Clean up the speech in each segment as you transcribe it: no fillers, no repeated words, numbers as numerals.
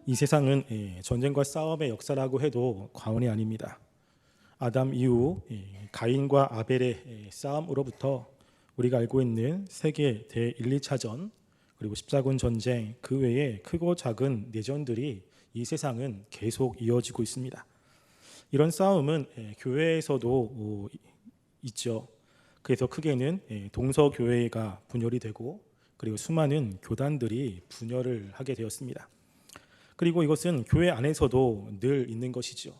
이 세상은 전쟁과 싸움의 역사라고 해도 과언이 아닙니다. 아담 이후 가인과 아벨의 싸움으로부터 우리가 알고 있는 세계 대 1, 2차전 그리고 십자군 전쟁 그 외에 크고 작은 내전들이 이 세상은 계속 이어지고 있습니다. 이런 싸움은 교회에서도 있죠. 그래서 크게는 동서교회가 분열이 되고 그리고 수많은 교단들이 분열을 하게 되었습니다. 그리고 이것은 교회 안에서도 늘 있는 것이죠.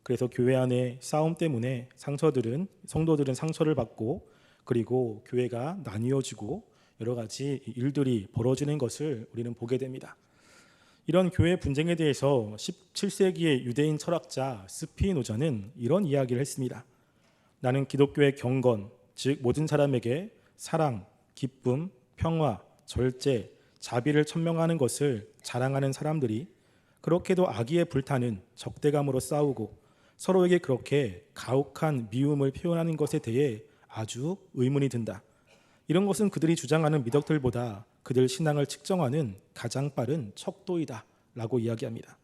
그래서 교회 안에 싸움 때문에 성도들은 상처를 받고 그리고 교회가 나뉘어지고 여러 가지 일들이 벌어지는 것을 우리는 보게 됩니다. 이런 교회 분쟁에 대해서 17세기의 유대인 철학자 스피노자는 이런 이야기를 했습니다. 나는 기독교의 경건, 즉 모든 사람에게 사랑, 기쁨, 평화, 절제, 자비를 천명하는 것을 자랑하는 사람들이 그렇게도 악의에 불타는 적대감으로 싸우고 서로에게 그렇게 가혹한 미움을 표현하는 것에 대해 아주 의문이 든다. 이런 것은 그들이 주장하는 미덕들보다 그들 신앙을 측정하는 가장 빠른 척도이다 라고 이야기합니다.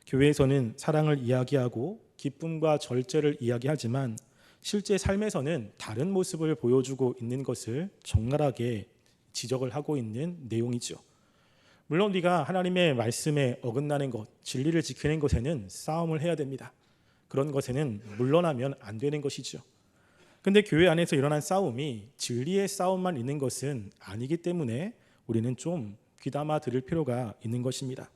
교회에서는 사랑을 이야기하고 기쁨과 절제를 이야기하지만 실제 삶에서는 다른 모습을 보여주고 있는 것을 적나라하게 지적을 하고 있는 내용이죠. 물론 우리가 하나님의 말씀에 어긋나는 것, 진리를 지키는 것에는 싸움을 해야 됩니다. 그런 것에는 물러나면 안 되는 것이죠. 근데 교회 안에서 일어난 싸움이 진리의 싸움만 있는 것은 아니기 때문에 우리는 좀 귀담아 들을 필요가 있는 것입니다.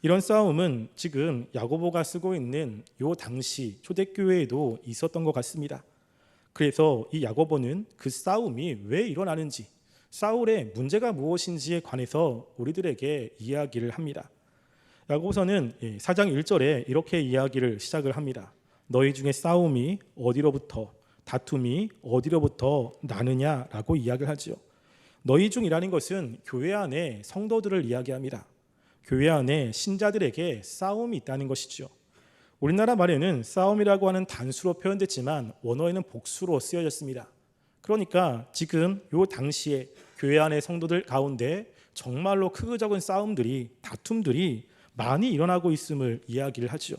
이런 싸움은 지금 야고보가 쓰고 있는 요 당시 초대교회에도 있었던 것 같습니다. 그래서 이 야고보는 그 싸움이 왜 일어나는지, 사울의 문제가 무엇인지에 관해서 우리들에게 이야기를 합니다. 야고보서는 4장 1절에 이렇게 이야기를 시작을 합니다. 너희 중에 싸움이 어디로부터, 다툼이 어디로부터 나느냐라고 이야기를 하죠. 너희 중이라는 것은 교회 안에 성도들을 이야기합니다. 교회 안에 신자들에게 싸움이 있다는 것이죠. 우리나라 말에는 싸움이라고 하는 단수로 표현됐지만 원어에는 복수로 쓰여졌습니다. 그러니까 지금 요 당시에 교회 안의 성도들 가운데 정말로 크고 작은 싸움들이, 다툼들이 많이 일어나고 있음을 이야기를 하죠.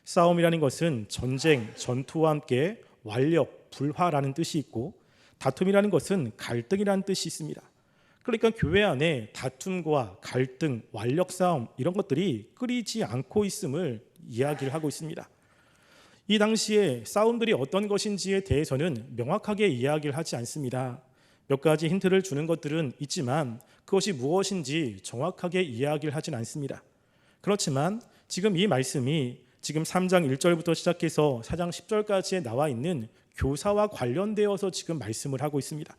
싸움이라는 것은 전쟁, 전투와 함께 완력, 불화라는 뜻이 있고 다툼이라는 것은 갈등이라는 뜻이 있습니다. 그러니까 교회 안에 다툼과 갈등, 완력 싸움 이런 것들이 끊이지 않고 있음을 이야기를 하고 있습니다. 이 당시에 싸움들이 어떤 것인지에 대해서는 명확하게 이야기를 하지 않습니다. 몇 가지 힌트를 주는 것들은 있지만 그것이 무엇인지 정확하게 이야기를 하진 않습니다. 그렇지만 지금 이 말씀이 지금 3장 1절부터 시작해서 4장 10절까지에 나와 있는 교사와 관련되어서 지금 말씀을 하고 있습니다.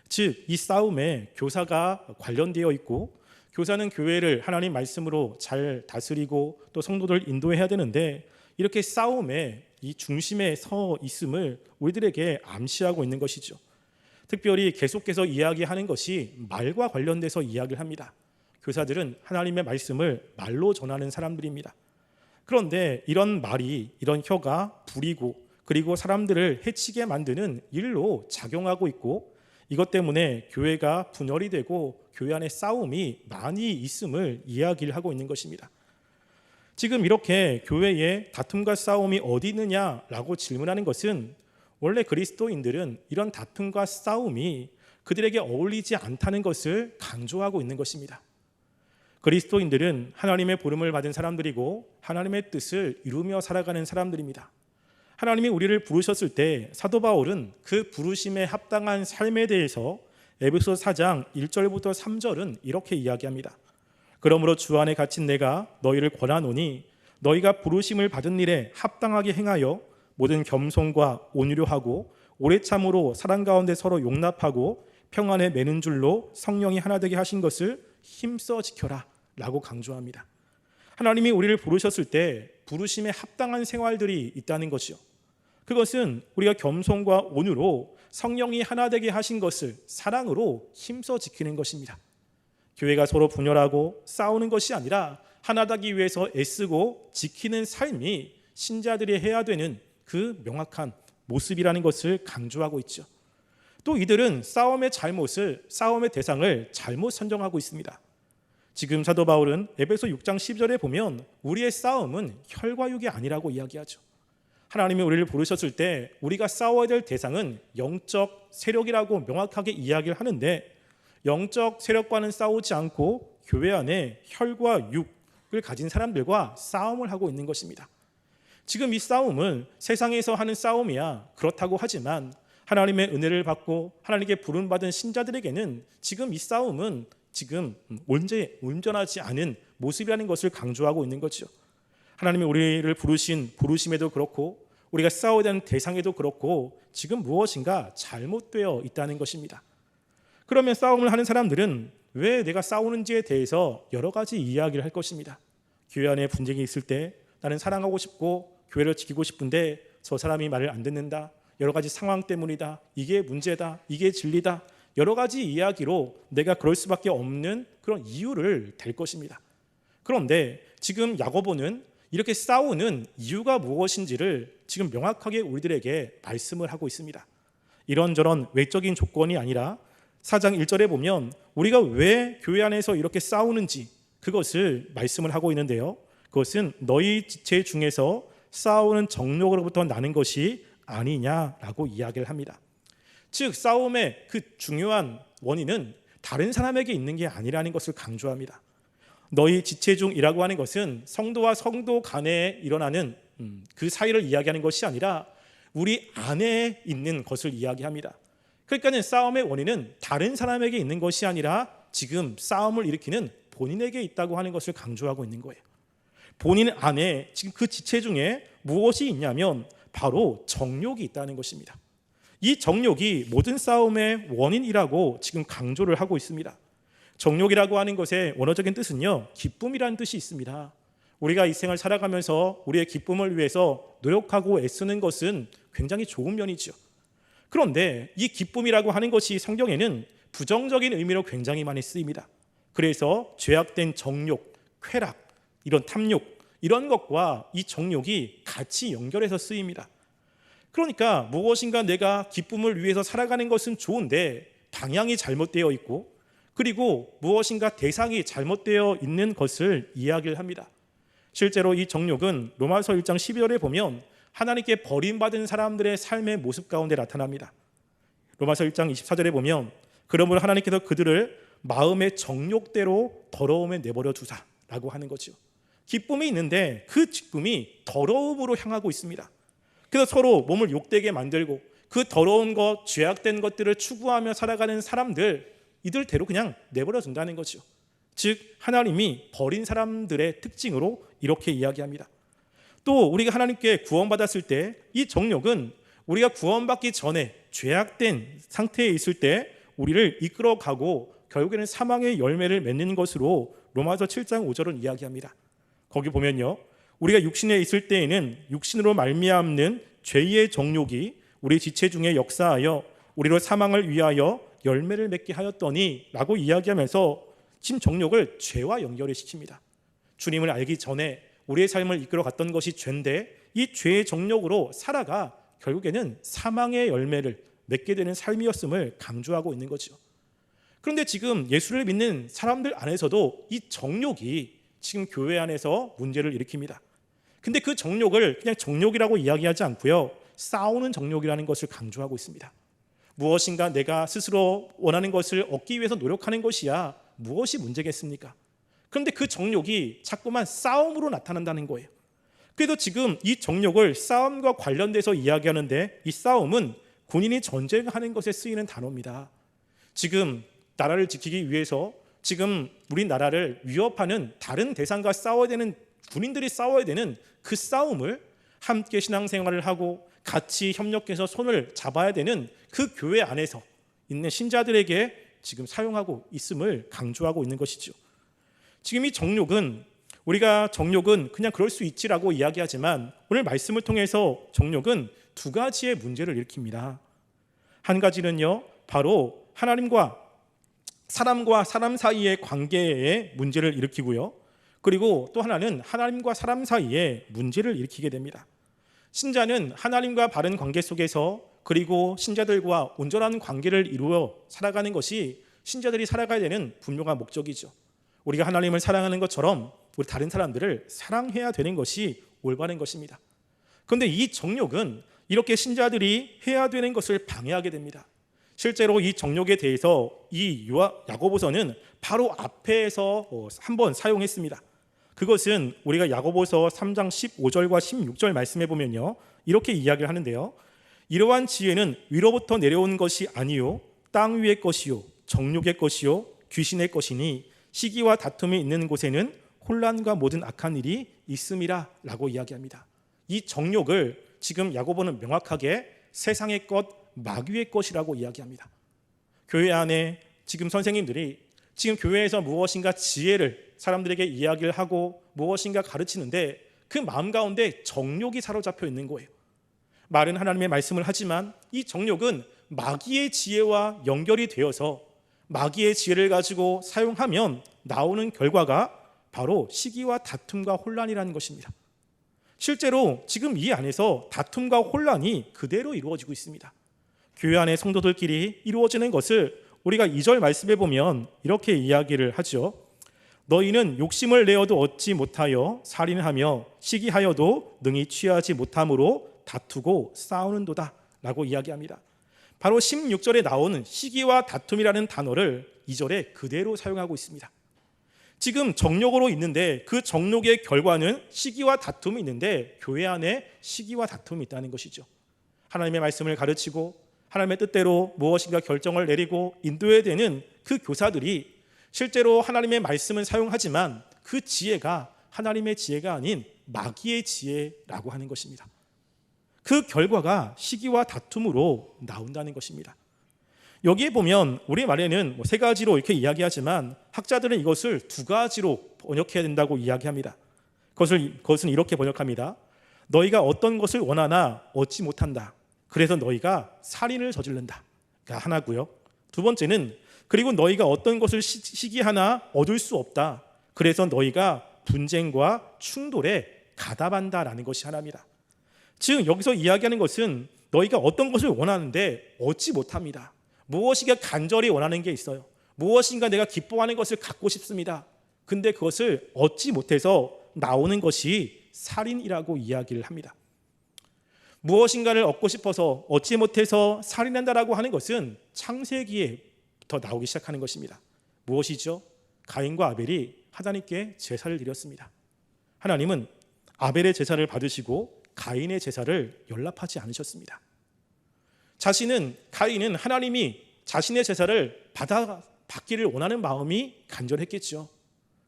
즉, 이 싸움에 교사가 관련되어 있고 교사는 교회를 하나님 말씀으로 잘 다스리고 또 성도들 인도해야 되는데 이렇게 싸움의 이 중심에 서 있음을 우리들에게 암시하고 있는 것이죠. 특별히 계속해서 이야기하는 것이 말과 관련돼서 이야기를 합니다. 교사들은 하나님의 말씀을 말로 전하는 사람들입니다. 그런데 이런 말이, 이런 혀가 부리고 그리고 사람들을 해치게 만드는 일로 작용하고 있고 이것 때문에 교회가 분열이 되고 교회 안에 싸움이 많이 있음을 이야기를 하고 있는 것입니다. 지금 이렇게 교회에 다툼과 싸움이 어디 있느냐라고 질문하는 것은 원래 그리스도인들은 이런 다툼과 싸움이 그들에게 어울리지 않다는 것을 강조하고 있는 것입니다. 그리스도인들은 하나님의 부름을 받은 사람들이고 하나님의 뜻을 이루며 살아가는 사람들입니다. 하나님이 우리를 부르셨을 때 사도 바울은 그 부르심에 합당한 삶에 대해서 에베소 4장 1절부터 3절은 이렇게 이야기합니다. 그러므로 주 안에 갇힌 내가 너희를 권하노니 너희가 부르심을 받은 일에 합당하게 행하여 모든 겸손과 온유로 하고 오래 참으로 사랑 가운데 서로 용납하고 평안에 매는 줄로 성령이 하나 되게 하신 것을 힘써 지켜라 라고 강조합니다. 하나님이 우리를 부르셨을 때 부르심에 합당한 생활들이 있다는 것이요. 그것은 우리가 겸손과 온유로 성령이 하나 되게 하신 것을 사랑으로 힘써 지키는 것입니다. 교회가 서로 분열하고 싸우는 것이 아니라 하나 되기 위해서 애쓰고 지키는 삶이 신자들이 해야 되는 그 명확한 모습이라는 것을 강조하고 있죠. 또 이들은 싸움의 대상을 잘못 선정하고 있습니다. 지금 사도 바울은 에베소 6장 10절에 보면 우리의 싸움은 혈과 육이 아니라고 이야기하죠. 하나님이 우리를 부르셨을 때 우리가 싸워야 될 대상은 영적 세력이라고 명확하게 이야기를 하는데, 영적 세력과는 싸우지 않고 교회 안에 혈과 육을 가진 사람들과 싸움을 하고 있는 것입니다. 지금 이 싸움을 세상에서 하는 싸움이야 그렇다고 하지만 하나님의 은혜를 받고 하나님께 부름받은 신자들에게는 지금 이 싸움은 지금 온전하지 않은 모습이라는 것을 강조하고 있는 거죠. 하나님이 우리를 부르신 부르심에도 그렇고 우리가 싸워야 되는 대상에도 그렇고 지금 무엇인가 잘못되어 있다는 것입니다. 그러면 싸움을 하는 사람들은 왜 내가 싸우는지에 대해서 여러 가지 이야기를 할 것입니다. 교회 안에 분쟁이 있을 때 나는 사랑하고 싶고 교회를 지키고 싶은데 저 사람이 말을 안 듣는다. 여러 가지 상황 때문이다. 이게 문제다. 이게 진리다. 여러 가지 이야기로 내가 그럴 수밖에 없는 그런 이유를 댈 것입니다. 그런데 지금 야고보는 이렇게 싸우는 이유가 무엇인지를 지금 명확하게 우리들에게 말씀을 하고 있습니다. 이런저런 외적인 조건이 아니라 4장 1절에 보면 우리가 왜 교회 안에서 이렇게 싸우는지 그것을 말씀을 하고 있는데요. 그것은 너희 지체 중에서 싸우는 정욕으로부터 나는 것이 아니냐라고 이야기를 합니다. 즉 싸움의 그 중요한 원인은 다른 사람에게 있는 게 아니라는 것을 강조합니다. 너희 지체 중이라고 하는 것은 성도와 성도 간에 일어나는 그 사이를 이야기하는 것이 아니라 우리 안에 있는 것을 이야기합니다. 그러니까 싸움의 원인은 다른 사람에게 있는 것이 아니라 지금 싸움을 일으키는 본인에게 있다고 하는 것을 강조하고 있는 거예요. 본인 안에 지금 그 지체 중에 무엇이 있냐면 바로 정욕이 있다는 것입니다. 이 정욕이 모든 싸움의 원인이라고 지금 강조를 하고 있습니다. 정욕이라고 하는 것의 원어적인 뜻은요, 기쁨이라는 뜻이 있습니다. 우리가 이 생을 살아가면서 우리의 기쁨을 위해서 노력하고 애쓰는 것은 굉장히 좋은 면이죠. 그런데 이 기쁨이라고 하는 것이 성경에는 부정적인 의미로 굉장히 많이 쓰입니다. 그래서 죄악된 정욕, 쾌락, 이런 탐욕, 이런 것과 이 정욕이 같이 연결해서 쓰입니다. 그러니까 무엇인가 내가 기쁨을 위해서 살아가는 것은 좋은데 방향이 잘못되어 있고, 그리고 무엇인가 대상이 잘못되어 있는 것을 이야기를 합니다. 실제로 이 정욕은 로마서 1장 12절에 보면 하나님께 버림받은 사람들의 삶의 모습 가운데 나타납니다. 로마서 1장 24절에 보면 그러므로 하나님께서 그들을 마음의 정욕대로 더러움에 내버려 두사라고 하는 거죠. 기쁨이 있는데 그 기쁨이 더러움으로 향하고 있습니다. 그래서 서로 몸을 욕되게 만들고 그 더러운 것, 죄악된 것들을 추구하며 살아가는 사람들, 이들대로 그냥 내버려 둔다는 거죠. 즉 하나님이 버린 사람들의 특징으로 이렇게 이야기합니다. 또 우리가 하나님께 구원받았을 때 이 정욕은 우리가 구원받기 전에 죄악된 상태에 있을 때 우리를 이끌어가고 결국에는 사망의 열매를 맺는 것으로 로마서 7장 5절은 이야기합니다. 거기 보면요, 우리가 육신에 있을 때에는 육신으로 말미암는 죄의 정욕이 우리 지체 중에 역사하여 우리로 사망을 위하여 열매를 맺게 하였더니 라고 이야기하면서 지금 정욕을 죄와 연결을 시킵니다. 주님을 알기 전에 우리의 삶을 이끌어 갔던 것이 죄인데 이 죄의 정욕으로 살아가 결국에는 사망의 열매를 맺게 되는 삶이었음을 강조하고 있는 거죠. 그런데 지금 예수를 믿는 사람들 안에서도 이 정욕이 지금 교회 안에서 문제를 일으킵니다. 근데 그 정욕을 그냥 정욕이라고 이야기하지 않고요, 싸우는 정욕이라는 것을 강조하고 있습니다. 무엇인가 내가 스스로 원하는 것을 얻기 위해서 노력하는 것이야 무엇이 문제겠습니까? 그런데 그 정욕이 자꾸만 싸움으로 나타난다는 거예요. 그래도 지금 이 정욕을 싸움과 관련돼서 이야기하는데 이 싸움은 군인이 전쟁하는 것에 쓰이는 단어입니다. 지금 나라를 지키기 위해서 지금 우리나라를 위협하는 다른 대상과 싸워야 되는, 군인들이 싸워야 되는 그 싸움을 함께 신앙생활을 하고 같이 협력해서 손을 잡아야 되는 그 교회 안에서 있는 신자들에게 지금 사용하고 있음을 강조하고 있는 것이죠. 지금 이 정욕은, 우리가 정욕은 그냥 그럴 수 있지라고 이야기하지만 오늘 말씀을 통해서 정욕은 두 가지의 문제를 일으킵니다. 한 가지는요, 바로 하나님과 사람 사이의 관계에 문제를 일으키고요, 그리고 또 하나는 하나님과 사람 사이에 문제를 일으키게 됩니다. 신자는 하나님과 바른 관계 속에서, 그리고 신자들과 온전한 관계를 이루어 살아가는 것이 신자들이 살아가야 되는 분명한 목적이죠. 우리가 하나님을 사랑하는 것처럼 우리 다른 사람들을 사랑해야 되는 것이 올바른 것입니다. 그런데 이 정욕은 이렇게 신자들이 해야 되는 것을 방해하게 됩니다. 실제로 이 정욕에 대해서 이 야고보서는 바로 앞에서 한번 사용했습니다. 그것은 우리가 야고보서 3장 15절과 16절 말씀해 보면요, 이렇게 이야기를 하는데요. 이러한 지혜는 위로부터 내려온 것이 아니요 땅 위의 것이요 정욕의 것이요 귀신의 것이니 시기와 다툼이 있는 곳에는 혼란과 모든 악한 일이 있음이라 라고 이야기합니다. 이 정욕을 지금 야고보는 명확하게 세상의 것, 마귀의 것이라고 이야기합니다. 교회 안에 지금 선생님들이 지금 교회에서 무엇인가 지혜를 사람들에게 이야기를 하고 무엇인가 가르치는데 그 마음 가운데 정욕이 사로잡혀 있는 거예요. 말은 하나님의 말씀을 하지만 이 정욕은 마귀의 지혜와 연결이 되어서 마귀의 지혜를 가지고 사용하면 나오는 결과가 바로 시기와 다툼과 혼란이라는 것입니다. 실제로 지금 이 안에서 다툼과 혼란이 그대로 이루어지고 있습니다. 교회 안의 성도들끼리 이루어지는 것을 우리가 2절 말씀에 보면 이렇게 이야기를 하죠. 너희는 욕심을 내어도 얻지 못하여 살인하며 시기하여도 능히 취하지 못함으로 다투고 싸우는도다 라고 이야기합니다. 바로 16절에 나오는 시기와 다툼이라는 단어를 2절에 그대로 사용하고 있습니다. 지금 정욕으로 있는데 그 정욕의 결과는 시기와 다툼이 있는데 교회 안에 시기와 다툼이 있다는 것이죠. 하나님의 말씀을 가르치고 하나님의 뜻대로 무엇인가 결정을 내리고 인도해야 되는 그 교사들이 실제로 하나님의 말씀을 사용하지만 그 지혜가 하나님의 지혜가 아닌 마귀의 지혜라고 하는 것입니다. 그 결과가 시기와 다툼으로 나온다는 것입니다. 여기에 보면 우리 말에는 세 가지로 이렇게 이야기하지만 학자들은 이것을 두 가지로 번역해야 된다고 이야기합니다. 그것은 이렇게 번역합니다. 너희가 어떤 것을 원하나 얻지 못한다. 그래서 너희가 살인을 저지른다. 가 하나고요. 두 번째는 그리고 너희가 어떤 것을 시기하나 얻을 수 없다. 그래서 너희가 분쟁과 충돌에 가담한다라는 것이 하나입니다. 즉 여기서 이야기하는 것은 너희가 어떤 것을 원하는데 얻지 못합니다. 무엇인가 간절히 원하는 게 있어요. 무엇인가 내가 기뻐하는 것을 갖고 싶습니다. 근데 그것을 얻지 못해서 나오는 것이 살인이라고 이야기를 합니다. 무엇인가를 얻고 싶어서 얻지 못해서 살인한다라고 하는 것은 창세기에부터 나오기 시작하는 것입니다. 무엇이죠? 가인과 아벨이 하나님께 제사를 드렸습니다. 하나님은 아벨의 제사를 받으시고 가인의 제사를 연락하지 않으셨습니다. 가인은 하나님이 자신의 제사를 받기를 원하는 마음이 간절했겠죠.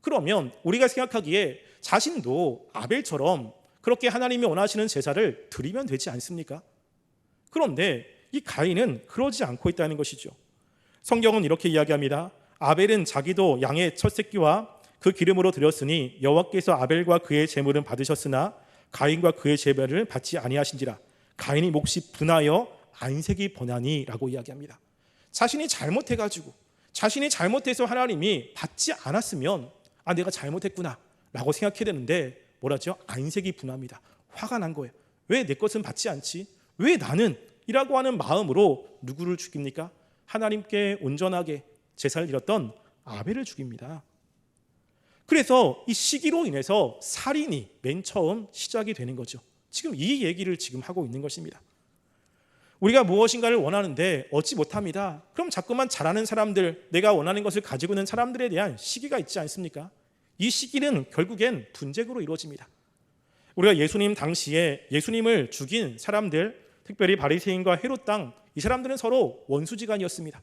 그러면 우리가 생각하기에 자신도 아벨처럼 그렇게 하나님이 원하시는 제사를 드리면 되지 않습니까? 그런데 이 가인은 그러지 않고 있다는 것이죠. 성경은 이렇게 이야기합니다. 아벨은 자기도 양의 첫 새끼와 그 기름으로 드렸으니 여호와께서 아벨과 그의 제물은 받으셨으나 가인과 그의 제물을 받지 아니하신지라. 가인이 몫이 분하여 안색이 번하니라고 이야기합니다. 자신이 잘못해서 하나님이 받지 않았으면 내가 잘못했구나 라고 생각해야 되는데 뭐라죠? 안색이 분합니다. 화가 난 거예요. 왜 내 것은 받지 않지? 왜 나는? 이라고 하는 마음으로 누구를 죽입니까? 하나님께 온전하게 제사를 드렸던 아벨을 죽입니다. 그래서 이 시기로 인해서 살인이 맨 처음 시작이 되는 거죠. 지금 이 얘기를 지금 하고 있는 것입니다. 우리가 무엇인가를 원하는데 얻지 못합니다. 그럼 자꾸만 잘하는 사람들, 내가 원하는 것을 가지고 있는 사람들에 대한 시기가 있지 않습니까? 이 시기는 결국엔 분쟁으로 이루어집니다. 우리가 예수님 당시에 예수님을 죽인 사람들, 특별히 바리새인과 헤롯 당, 이 사람들은 서로 원수지간이었습니다.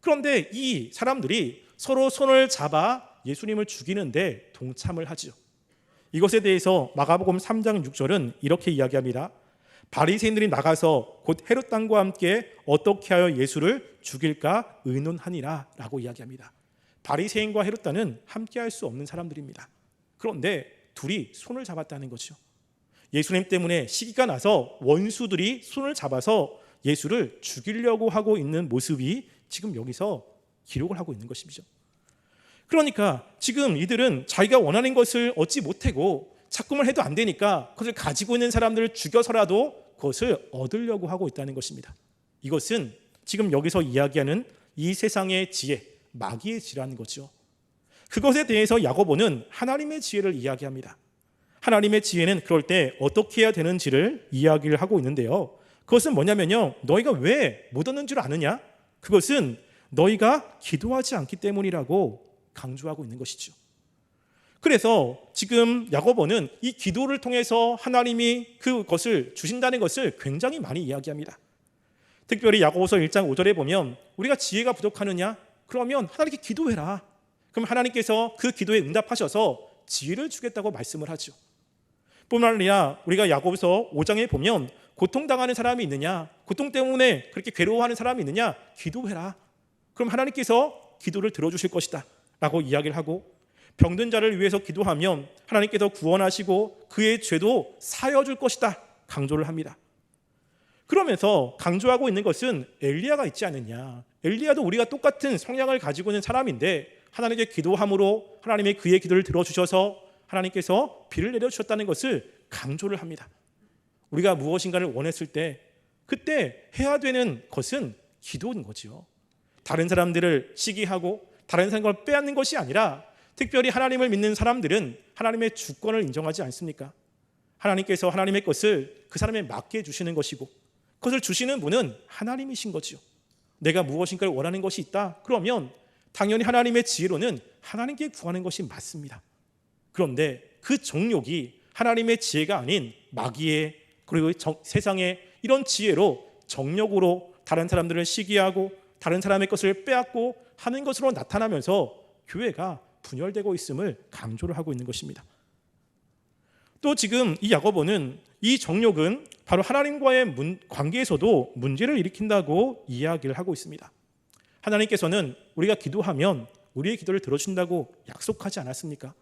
그런데 이 사람들이 서로 손을 잡아 예수님을 죽이는데 동참을 하죠. 이것에 대해서 마가복음 3장 6절은 이렇게 이야기합니다. 바리새인들이 나가서 곧 헤롯 당과 함께 어떻게 하여 예수를 죽일까 의논하니라 라고 이야기합니다. 바리새인과 헤롯 당은 함께 할 수 없는 사람들입니다. 그런데 둘이 손을 잡았다는 거죠. 예수님 때문에 시기가 나서 원수들이 손을 잡아서 예수를 죽이려고 하고 있는 모습이 지금 여기서 기록을 하고 있는 것이죠. 그러니까 지금 이들은 자기가 원하는 것을 얻지 못하고 자꾸만 해도 안 되니까 그것을 가지고 있는 사람들을 죽여서라도 그것을 얻으려고 하고 있다는 것입니다. 이것은 지금 여기서 이야기하는 이 세상의 지혜, 마귀의 지혜라는 거죠. 그것에 대해서 야고보는 하나님의 지혜를 이야기합니다. 하나님의 지혜는 그럴 때 어떻게 해야 되는지를 이야기를 하고 있는데요. 그것은 뭐냐면요, 너희가 왜 못 얻는 줄 아느냐? 그것은 너희가 기도하지 않기 때문이라고 강조하고 있는 것이죠. 그래서 지금 야고보는 이 기도를 통해서 하나님이 그것을 주신다는 것을 굉장히 많이 이야기합니다. 특별히 야고보서 1장 5절에 보면 우리가 지혜가 부족하느냐? 그러면 하나님께 기도해라. 그럼 하나님께서 그 기도에 응답하셔서 지혜를 주겠다고 말씀을 하죠. 뿐만 아니라 우리가 야고보서 5장에 보면 고통당하는 사람이 있느냐? 고통 때문에 그렇게 괴로워하는 사람이 있느냐? 기도해라. 그럼 하나님께서 기도를 들어주실 것이다 라고 이야기를 하고, 병든 자를 위해서 기도하면 하나님께서 구원하시고 그의 죄도 사여줄 것이다 강조를 합니다. 그러면서 강조하고 있는 것은 엘리야가 있지 않느냐. 엘리야도 우리가 똑같은 성향을 가지고 있는 사람인데 하나님께 기도함으로 하나님의 그의 기도를 들어주셔서 하나님께서 비를 내려주셨다는 것을 강조를 합니다. 우리가 무엇인가를 원했을 때 그때 해야 되는 것은 기도인 거죠. 다른 사람들을 시기하고 다른 사람을 빼앗는 것이 아니라, 특별히 하나님을 믿는 사람들은 하나님의 주권을 인정하지 않습니까? 하나님께서 하나님의 것을 그 사람에 맡게 주시는 것이고 그것을 주시는 분은 하나님이신 거죠. 내가 무엇인가를 원하는 것이 있다 그러면 당연히 하나님의 지혜로는 하나님께 구하는 것이 맞습니다. 그런데 그 정욕이 하나님의 지혜가 아닌 마귀의, 그리고 세상의 이런 지혜로 정욕으로 다른 사람들을 시기하고 다른 사람의 것을 빼앗고 하는 것으로 나타나면서 교회가 분열되고 있음을 강조를 하고 있는 것입니다. 또 지금 이 야고보는 이 정욕은 바로 하나님과의 관계에서도 문제를 일으킨다고 이야기를 하고 있습니다. 하나님께서는 우리가 기도하면 우리의 기도를 들어준다고 약속하지 않았습니까?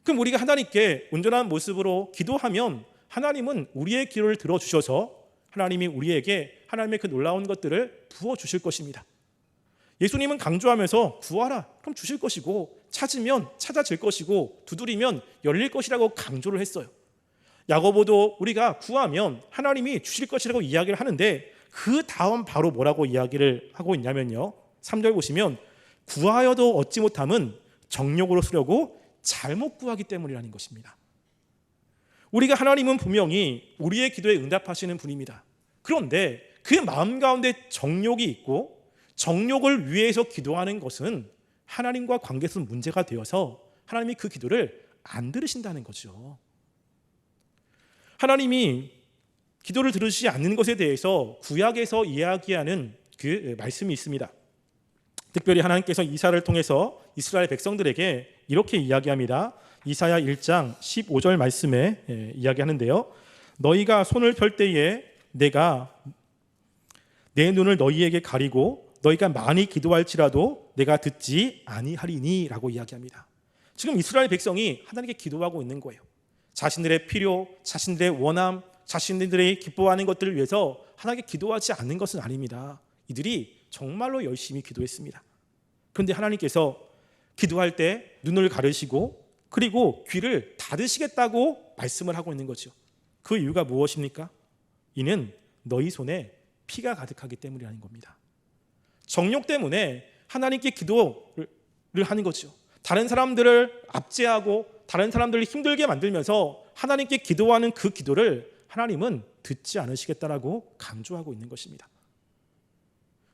그럼 우리가 하나님께 온전한 모습으로 기도하면 하나님은 우리의 기도를 들어주셔서 하나님이 우리에게 하나님의 그 놀라운 것들을 부어주실 것입니다. 예수님은 강조하면서 구하라 그럼 주실 것이고, 찾으면 찾아질 것이고, 두드리면 열릴 것이라고 강조를 했어요. 야고보도 우리가 구하면 하나님이 주실 것이라고 이야기를 하는데 그 다음 바로 뭐라고 이야기를 하고 있냐면요, 3절 보시면 구하여도 얻지 못함은 정욕으로 쓰려고 잘못 구하기 때문이라는 것입니다. 우리가 하나님은 분명히 우리의 기도에 응답하시는 분입니다. 그런데 그 마음 가운데 정욕이 있고 정욕을 위해서 기도하는 것은 하나님과 관계에서 문제가 되어서 하나님이 그 기도를 안 들으신다는 거죠. 하나님이 기도를 들으시지 않는 것에 대해서 구약에서 이야기하는 그 말씀이 있습니다. 특별히 하나님께서 이사를 통해서 이스라엘 백성들에게 이렇게 이야기합니다. 이사야 1장 15절 말씀에 이야기하는데요, 너희가 손을 펼 때에 내가 내 눈을 너희에게 가리고 너희가 많이 기도할지라도 내가 듣지 아니하리니 라고 이야기합니다. 지금 이스라엘 백성이 하나님께 기도하고 있는 거예요. 자신들의 필요, 자신들의 원함, 자신들이 기뻐하는 것들을 위해서 하나님께 기도하지 않는 것은 아닙니다. 이들이 정말로 열심히 기도했습니다. 그런데 하나님께서 기도할 때 눈을 가르시고 그리고 귀를 닫으시겠다고 말씀을 하고 있는 거죠. 그 이유가 무엇입니까? 이는 너희 손에 피가 가득하기 때문이라는 겁니다. 정욕 때문에 하나님께 기도를 하는 거죠. 다른 사람들을 압제하고 다른 사람들을 힘들게 만들면서 하나님께 기도하는 그 기도를 하나님은 듣지 않으시겠다라고 강조하고 있는 것입니다.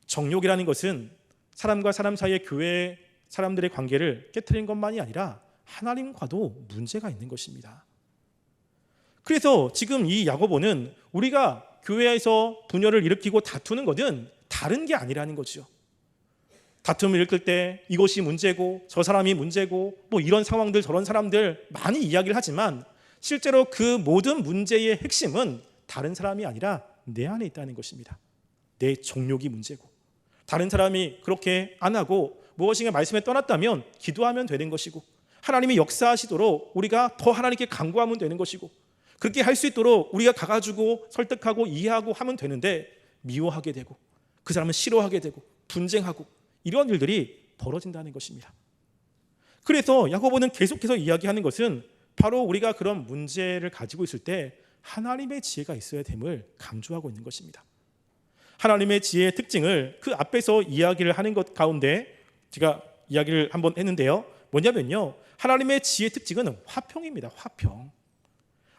정욕이라는 것은 사람과 사람 사이의 교회 사람들의 관계를 깨트리는 것만이 아니라 하나님과도 문제가 있는 것입니다. 그래서 지금 이 야고보는 우리가 교회에서 분열을 일으키고 다투는 것은 다른 게 아니라는 거죠. 다툼을 일으킬 때 이것이 문제고 저 사람이 문제고 뭐 이런 상황들 저런 사람들 많이 이야기를 하지만 실제로 그 모든 문제의 핵심은 다른 사람이 아니라 내 안에 있다는 것입니다. 내 정욕이 문제고, 다른 사람이 그렇게 안 하고 무엇인가 말씀에 떠났다면 기도하면 되는 것이고, 하나님이 역사하시도록 우리가 더 하나님께 간구하면 되는 것이고, 그렇게 할 수 있도록 우리가 가가지고 설득하고 이해하고 하면 되는데 미워하게 되고 그 사람은 싫어하게 되고 분쟁하고 이런 일들이 벌어진다는 것입니다. 그래서 야고보는 계속해서 이야기하는 것은 바로 우리가 그런 문제를 가지고 있을 때 하나님의 지혜가 있어야 됨을 강조하고 있는 것입니다. 하나님의 지혜의 특징을 그 앞에서 이야기를 하는 것 가운데 제가 이야기를 한번 했는데요, 뭐냐면요, 하나님의 지혜의 특징은 화평입니다. 화평.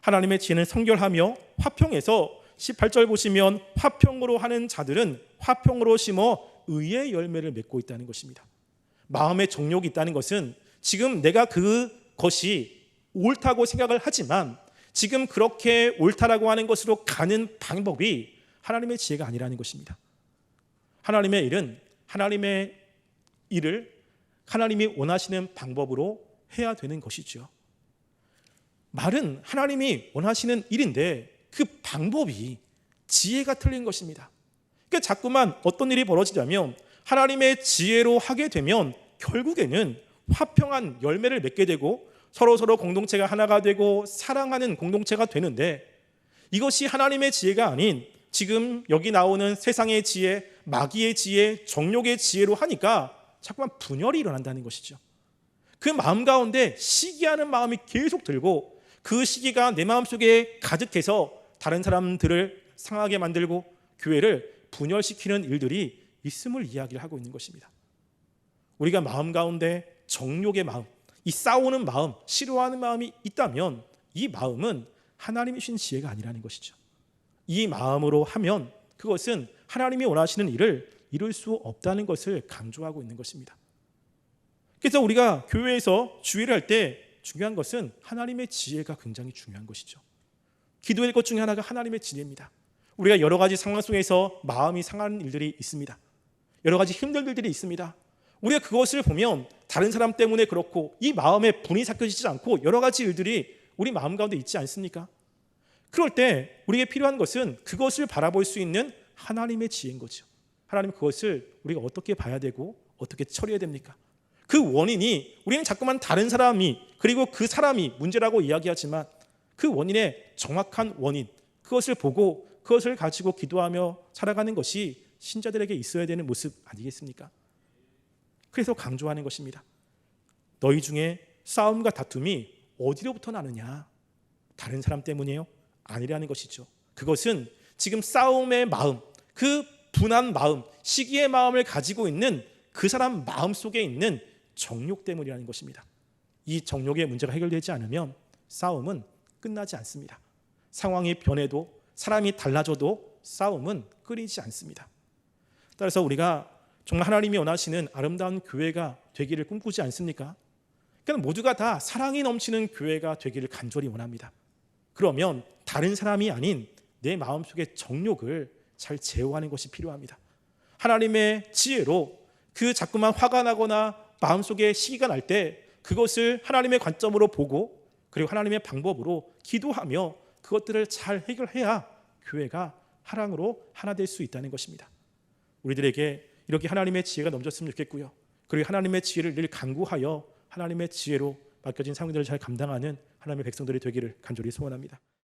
하나님의 지혜는 성결하며 화평해서 18절 보시면 화평으로 하는 자들은 화평으로 심어 의의 열매를 맺고 있다는 것입니다. 마음의 정욕이 있다는 것은 지금 내가 그것이 옳다고 생각을 하지만 지금 그렇게 옳다라고 하는 것으로 가는 방법이 하나님의 지혜가 아니라는 것입니다. 하나님의 일을 하나님이 원하시는 방법으로 해야 되는 것이죠. 말은 하나님이 원하시는 일인데 그 방법이 지혜가 틀린 것입니다. 그러니까 자꾸만 어떤 일이 벌어지냐면 하나님의 지혜로 하게 되면 결국에는 화평한 열매를 맺게 되고 서로 공동체가 하나가 되고 사랑하는 공동체가 되는데, 이것이 하나님의 지혜가 아닌 지금 여기 나오는 세상의 지혜, 마귀의 지혜, 정욕의 지혜로 하니까 자꾸만 분열이 일어난다는 것이죠. 그 마음 가운데 시기하는 마음이 계속 들고 그 시기가 내 마음속에 가득해서 다른 사람들을 상하게 만들고 교회를 분열시키는 일들이 있음을 이야기를 하고 있는 것입니다. 우리가 마음 가운데 정욕의 마음, 이 싸우는 마음, 싫어하는 마음이 있다면 이 마음은 하나님이 주신 지혜가 아니라는 것이죠. 이 마음으로 하면 그것은 하나님이 원하시는 일을 이룰 수 없다는 것을 강조하고 있는 것입니다. 그래서 우리가 교회에서 주의를 할 때 중요한 것은 하나님의 지혜가 굉장히 중요한 것이죠. 기도의 것 중에 하나가 하나님의 지혜입니다. 우리가 여러 가지 상황 속에서 마음이 상하는 일들이 있습니다. 여러 가지 힘든 일들이 있습니다. 우리가 그것을 보면 다른 사람 때문에 그렇고 이 마음에 분이 삭혀지지 않고 여러 가지 일들이 우리 마음 가운데 있지 않습니까? 그럴 때 우리에게 필요한 것은 그것을 바라볼 수 있는 하나님의 지혜인 거죠. 하나님, 그것을 우리가 어떻게 봐야 되고 어떻게 처리해야 됩니까? 그 원인이, 우리는 자꾸만 다른 사람이 그리고 그 사람이 문제라고 이야기하지만 그 원인의 정확한 원인, 그것을 보고 그것을 가지고 기도하며 살아가는 것이 신자들에게 있어야 되는 모습 아니겠습니까? 그래서 강조하는 것입니다. 너희 중에 싸움과 다툼이 어디로부터 나느냐? 다른 사람 때문이에요? 아니라는 것이죠. 그것은 지금 싸움의 마음, 그 분한 마음, 시기의 마음을 가지고 있는 그 사람 마음 속에 있는 정욕 때문이라는 것입니다. 이 정욕의 문제가 해결되지 않으면 싸움은 끝나지 않습니다. 상황이 변해도 사람이 달라져도 싸움은 끊이지 않습니다. 따라서 우리가 정말 하나님이 원하시는 아름다운 교회가 되기를 꿈꾸지 않습니까? 그러니까 모두가 다 사랑이 넘치는 교회가 되기를 간절히 원합니다. 그러면 다른 사람이 아닌 내 마음속의 정욕을 잘 제어하는 것이 필요합니다. 하나님의 지혜로 그 자꾸만 화가 나거나 마음속에 시기가 날 때 그것을 하나님의 관점으로 보고 그리고 하나님의 방법으로 기도하며 그것들을 잘 해결해야 교회가 사랑으로 하나 될 수 있다는 것입니다. 우리들에게 이렇게 하나님의 지혜가 넘쳤으면 좋겠고요. 그리고 하나님의 지혜를 늘 간구하여 하나님의 지혜로 맡겨진 상황들을 잘 감당하는 하나님의 백성들이 되기를 간절히 소원합니다.